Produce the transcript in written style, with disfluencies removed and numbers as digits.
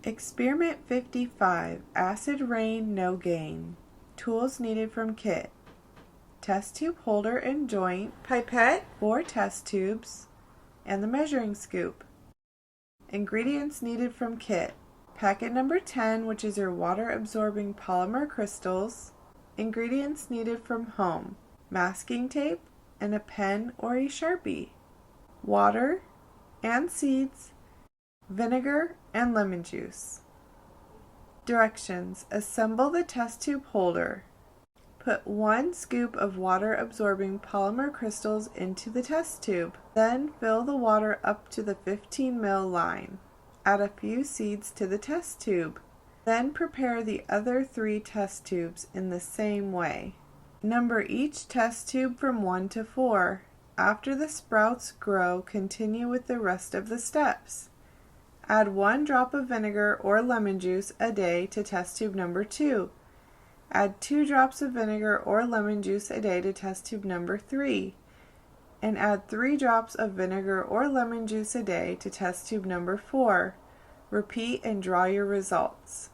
Experiment 55, Acid Rain No Gain. Tools needed from kit: test tube holder and joint, pipette, 4 test tubes, and the measuring scoop. Ingredients needed from kit: packet number 10, which is your water-absorbing polymer crystals. Ingredients needed from home: masking tape and a pen or a Sharpie, water and seeds, vinegar, and lemon juice. Directions: assemble the test tube holder. Put 1 scoop of water-absorbing polymer crystals into the test tube. Then fill the water up to the 15 ml line. Add a few seeds to the test tube. Then prepare the other 3 test tubes in the same way. Number each test tube from 1 to 4. After the sprouts grow, continue with the rest of the steps. Add 1 drop of vinegar or lemon juice a day to test tube number 2. Add 2 drops of vinegar or lemon juice a day to test tube number 3. And add 3 drops of vinegar or lemon juice a day to test tube number 4. Repeat and draw your results.